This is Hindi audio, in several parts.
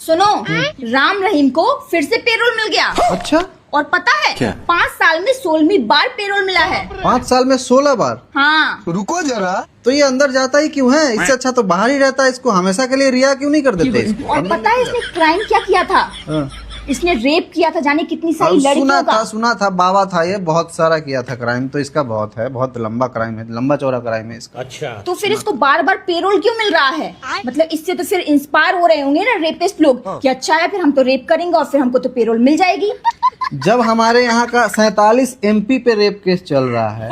सुनो, राम रहीम को फिर से पेरोल मिल गया। अच्छा, और पता है क्या? 5 साल में 16वीं बार पेरोल मिला है। 5 साल में 16 बार? हाँ। रुको जरा, तो ये अंदर जाता ही क्यों है? इससे अच्छा तो बाहर ही रहता है। इसको हमेशा के लिए रिहा क्यों नहीं कर देते इसको? और पता है इसने क्राइम क्या किया था? हाँ। इसने रेप किया था, जाने कितनी सारी लड़कियों का। सुना था बाबा था, ये बहुत सारा किया था क्राइम। तो इसका बहुत है, बहुत लंबा क्राइम है, लंबा चौड़ा क्राइम है इसका। अच्छा, तो फिर इसको बार बार पेरोल क्यों मिल रहा है? मतलब इससे तो फिर इंस्पायर हो रहे होंगे ना रेपिस्ट लोग कि अच्छा है, फिर हम तो रेप करेंगे और फिर हमको तो पेरोल मिल जाएगी। जब हमारे यहाँ का 47 MP पे रेप केस चल रहा है,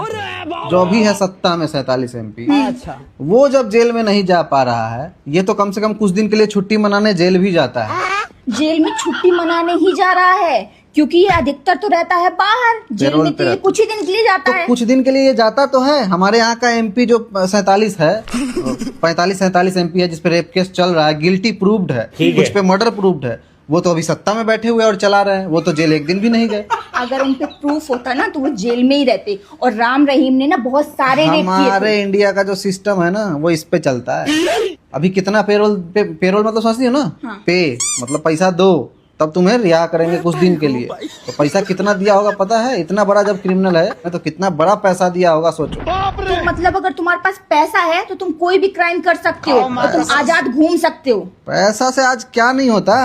जो अभी है सत्ता में 47 MP, अच्छा, वो जब जेल में नहीं जा पा रहा है, ये तो कम से कम कुछ दिन के लिए छुट्टी मनाने जेल भी जाता है। जेल में छुट्टी मनाने ही जा रहा है क्योंकि ये अधिकतर तो रहता है बाहर। जेल पेरोल में पे तो ये रहता। कुछ ही दिन के लिए जाता तो है। कुछ दिन के लिए ये जाता तो है। हमारे यहाँ का MP जो 47 है, 45-47 MP है, जिसपे रेप केस चल रहा है, गिल्टी प्रूव्ड है, ठीक है। कुछ पे मर्डर प्रूव्ड है, वो तो अभी सत्ता में बैठे हुए और चला रहे हैं। वो तो जेल एक दिन भी नहीं गए। अगर उन पे प्रूफ होता ना तो वो जेल में ही रहते। और राम रहीम ने ना बहुत सारे रेप किए हमारे थे। इंडिया का जो सिस्टम है ना, वो इस पे चलता है। अभी कितना पेरोल मतलब समझती हो ना? हाँ। पे मतलब पैसा दो तब तुम्हें रिहा करेंगे कुछ दिन के लिए। तो पैसा कितना दिया होगा पता है? इतना बड़ा जब क्रिमिनल है तो कितना बड़ा पैसा दिया होगा, सोचो। तो मतलब अगर तुम्हारे पास पैसा है तो तुम कोई भी क्राइम कर सकते हो और तुम आजाद घूम सकते हो। पैसा से आज क्या नहीं होता।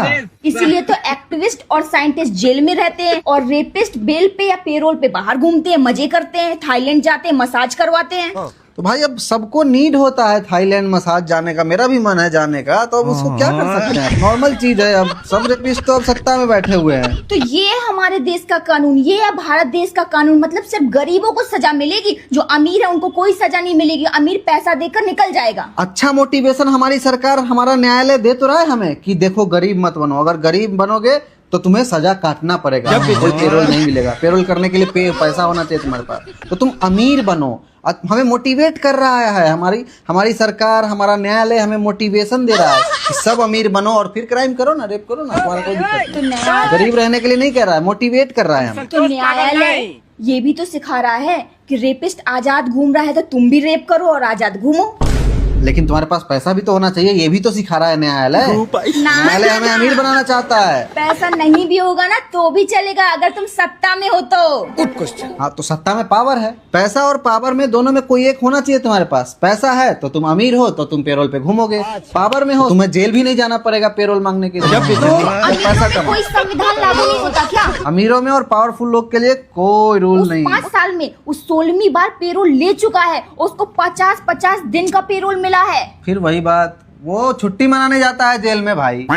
इसीलिए तो एक्टिविस्ट और साइंटिस्ट जेल में रहते हैं और रेपिस्ट बेल पे या पेरोल पे बाहर घूमते हैं, मजे करते हैं, थाईलैंड जाते हैं, मसाज करवाते हैं। तो भाई अब सबको नीड होता है थाईलैंड मसाज जाने का। मेरा भी मन है जाने का, तो अब उसको क्या कर सकते हैं? नॉर्मल चीज है। अब सब रेपिस्ट तो अब सत्ता में बैठे हुए हैं। तो ये हमारे देश का कानून, ये है भारत देश का कानून। मतलब सिर्फ गरीबों को सजा मिलेगी, जो अमीर है उनको कोई सजा नहीं मिलेगी। अमीर पैसा देकर निकल जाएगा। अच्छा मोटिवेशन हमारी सरकार, हमारा न्यायालय दे तो रहा है हमें कि देखो गरीब मत बनो। अगर गरीब बनोगे तो तुम्हें सजा काटना पड़ेगा, कोई पेरोल नहीं मिलेगा। पेरोल करने के लिए पैसा होना चाहिए तुम्हारे पास। तो तुम अमीर बनो। हमें मोटिवेट कर रहा है हमारी सरकार, हमारा न्यायालय हमें मोटिवेशन दे रहा है कि सब अमीर बनो और फिर क्राइम करो ना, रेप करो ना, तुम्हारा कोई दिक्कत तो नहीं। गरीब रहने के लिए नहीं कह रहा है, मोटिवेट कर रहा है हमें। तो न्यायालय ये भी तो सिखा रहा है कि रेपिस्ट आजाद घूम रहा है तो तुम भी रेप करो और आजाद घूमो। लेकिन तुम्हारे पास पैसा भी तो होना चाहिए, ये भी तो सिखा रहा है न्यायालय। न्यायालय हमें अमीर बनाना चाहता है। पैसा नहीं भी होगा ना तो भी चलेगा अगर तुम सत्ता में हो तो। Good question. हाँ, तो सत्ता में पावर है। पैसा और पावर में दोनों में कोई एक होना चाहिए तुम्हारे पास। पैसा है तो तुम अमीर हो तो तुम पेरोल पे घूमोगे। पावर में हो तुम्हें जेल भी नहीं जाना पड़ेगा पेरोल मांगने के लिए। जब भी पैसा कमाओ। कोई संविधान लागू नहीं होता क्या? अमीरों में और पावरफुल लोग के लिए कोई रूल उस नहीं। 5 साल में उस 16वीं बार पेरोल ले चुका है, उसको 50-50 दिन का पेरोल मिला है। फिर वही बात, वो छुट्टी मनाने जाता है जेल में भाई।